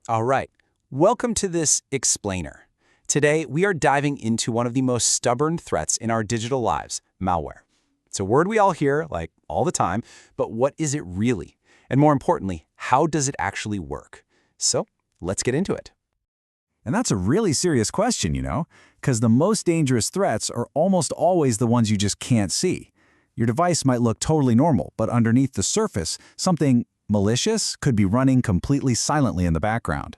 All right, welcome to this explainer. Today, we are diving into one of the most stubborn threats in our digital lives, malware. It's a word we all hear, like, all the time, but what is it really? And more importantly, how does it actually work? So, let's get into it. And that's a really serious question, because the most dangerous threats are almost always the ones you just can't see. Your device might look totally normal, but underneath the surface, something malicious could be running completely silently in the background.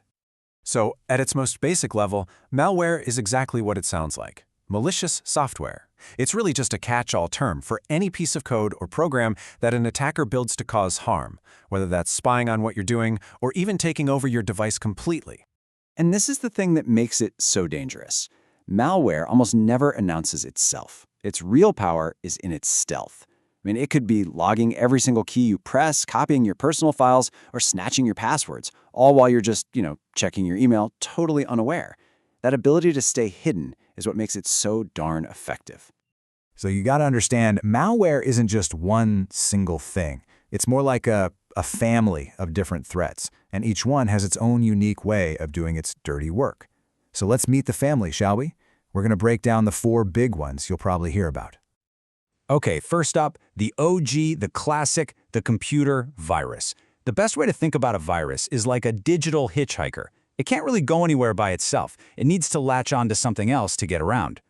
So, at its most basic level, malware is exactly what it sounds like: malicious software. It's really just a catch-all term for any piece of code or program that an attacker builds to cause harm, whether that's spying on what you're doing or even taking over your device completely. And this is the thing that makes it so dangerous. Malware almost never announces itself. Its real power is in its stealth. It could be logging every single key you press, copying your personal files, or snatching your passwords, all while you're just, checking your email, totally unaware. That ability to stay hidden is what makes it so darn effective. So you got to understand, malware isn't just one single thing. It's more like a family of different threats, and each one has its own unique way of doing its dirty work. So let's meet the family, shall we? We're going to break down the 4 big ones you'll probably hear about. Okay, first up, the OG, the classic, the computer virus. The best way to think about a virus is like a digital hitchhiker. It can't really go anywhere by itself. It needs to latch onto something else to get around.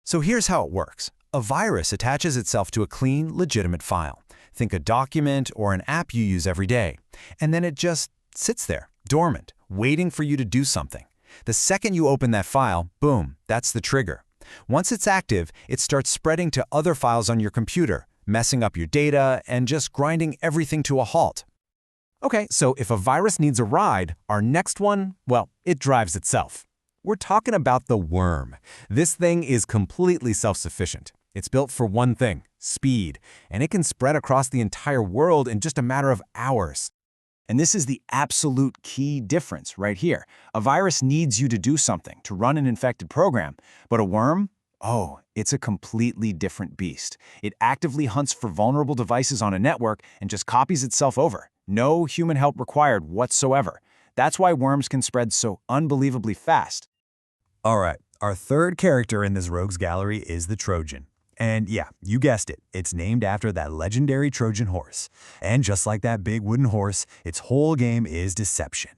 So here's how it works. A virus attaches itself to a clean, legitimate file. Think a document or an app you use every day. And then it just sits there, dormant, waiting for you to do something. The second you open that file, boom, that's the trigger. Once it's active, it starts spreading to other files on your computer, messing up your data, and just grinding everything to a halt. Okay, so if a virus needs a ride, our next one, well, it drives itself. We're talking about the worm. This thing is completely self-sufficient. It's built for one thing: speed, and it can spread across the entire world in just a matter of hours. And this is the absolute key difference right here. A virus needs you to do something, to run an infected program. But a worm? Oh, it's a completely different beast. It actively hunts for vulnerable devices on a network and just copies itself over. No human help required whatsoever. That's why worms can spread so unbelievably fast. All right, our third character in this rogues gallery is the Trojan. And yeah, you guessed it, it's named after that legendary Trojan horse. And just like that big wooden horse, its whole game is deception.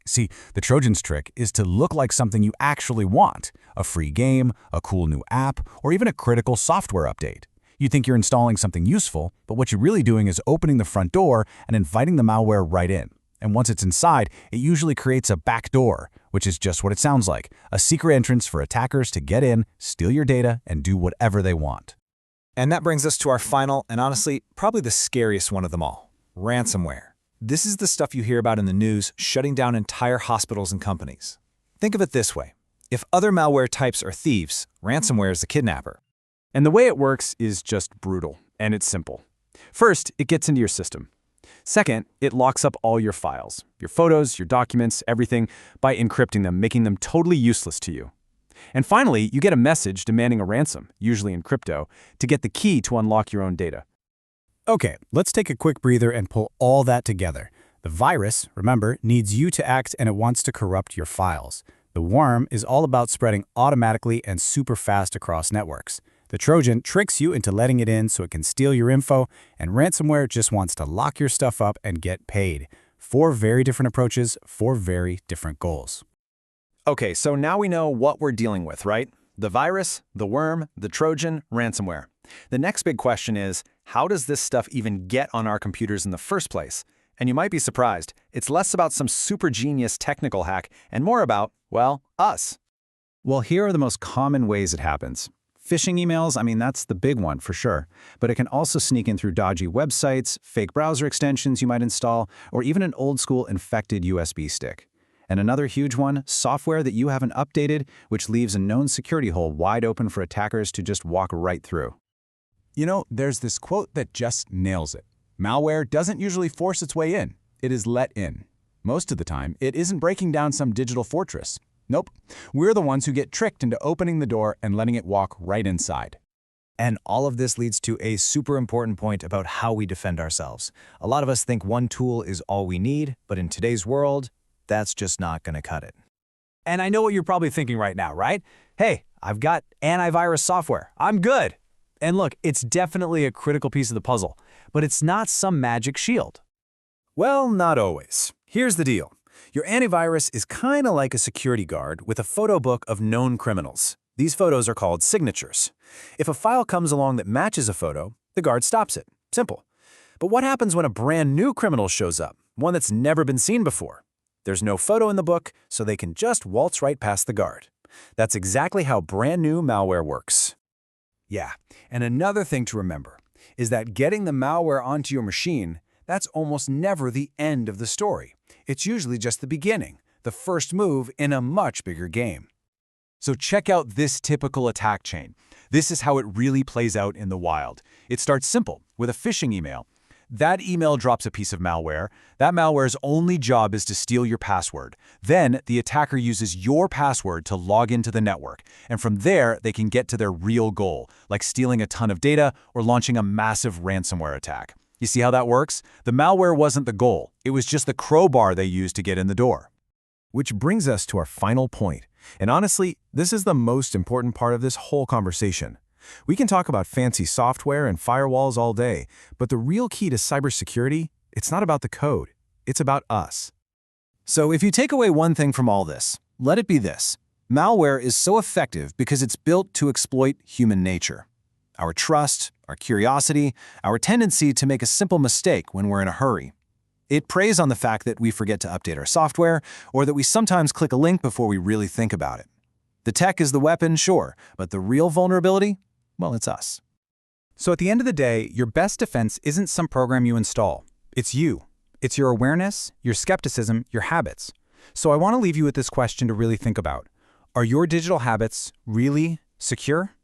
See, the Trojan's trick is to look like something you actually want: a free game, a cool new app, or even a critical software update. You think you're installing something useful, but what you're really doing is opening the front door and inviting the malware right in. And once it's inside, it usually creates a back door, which is just what it sounds like: a secret entrance for attackers to get in, steal your data, and do whatever they want. And that brings us to our final, and honestly, probably the scariest one of them all: ransomware. This is the stuff you hear about in the news, shutting down entire hospitals and companies. Think of it this way. If other malware types are thieves, ransomware is the kidnapper. And the way it works is just brutal, and it's simple. First, it gets into your system. Second, it locks up all your files, your photos, your documents, everything, by encrypting them, making them totally useless to you. And finally, you get a message demanding a ransom, usually in crypto, to get the key to unlock your own data. Okay, let's take a quick breather and pull all that together. The virus, remember, needs you to act, and it wants to corrupt your files. The worm is all about spreading automatically and super fast across networks. The Trojan tricks you into letting it in so it can steal your info, and ransomware just wants to lock your stuff up and get paid. 4 very different approaches, 4 very different goals. Okay, so now we know what we're dealing with, right? The virus, the worm, the Trojan, ransomware. The next big question is, how does this stuff even get on our computers in the first place? And you might be surprised, it's less about some super genius technical hack and more about, well, us. Well, here are the most common ways it happens. Phishing emails, that's the big one for sure. But it can also sneak in through dodgy websites, fake browser extensions you might install, or even an old-school infected USB stick. And another huge one, software that you haven't updated, which leaves a known security hole wide open for attackers to just walk right through. There's this quote that just nails it. Malware doesn't usually force its way in. It is let in. Most of the time, it isn't breaking down some digital fortress. Nope. We're the ones who get tricked into opening the door and letting it walk right inside. And all of this leads to a super important point about how we defend ourselves. A lot of us think one tool is all we need, but in today's world, that's just not going to cut it. And I know what you're probably thinking right now, right? Hey, I've got antivirus software. I'm good. And look, it's definitely a critical piece of the puzzle, but it's not some magic shield. Well, not always. Here's the deal. Your antivirus is kind of like a security guard with a photo book of known criminals. These photos are called signatures. If a file comes along that matches a photo, the guard stops it. Simple. But what happens when a brand new criminal shows up, one that's never been seen before? There's no photo in the book, so they can just waltz right past the guard. That's exactly how brand new malware works. Yeah, and another thing to remember is that getting the malware onto your machine, that's almost never the end of the story. It's usually just the beginning, the first move in a much bigger game. So check out this typical attack chain. This is how it really plays out in the wild. It starts simple, with a phishing email. That email drops a piece of malware. That malware's only job is to steal your password. Then, the attacker uses your password to log into the network. And from there, they can get to their real goal, like stealing a ton of data or launching a massive ransomware attack. You see how that works? The malware wasn't the goal. It was just the crowbar they used to get in the door. Which brings us to our final point. And honestly, this is the most important part of this whole conversation. We can talk about fancy software and firewalls all day, but the real key to cybersecurity, it's not about the code. It's about us. So if you take away one thing from all this, let it be this. Malware is so effective because it's built to exploit human nature. Our trust, our curiosity, our tendency to make a simple mistake when we're in a hurry. It preys on the fact that we forget to update our software, or that we sometimes click a link before we really think about it. The tech is the weapon, sure, but the real vulnerability? Well, it's us. So at the end of the day, your best defense isn't some program you install. It's you. It's your awareness, your skepticism, your habits. So I want to leave you with this question to really think about. Are your digital habits really secure?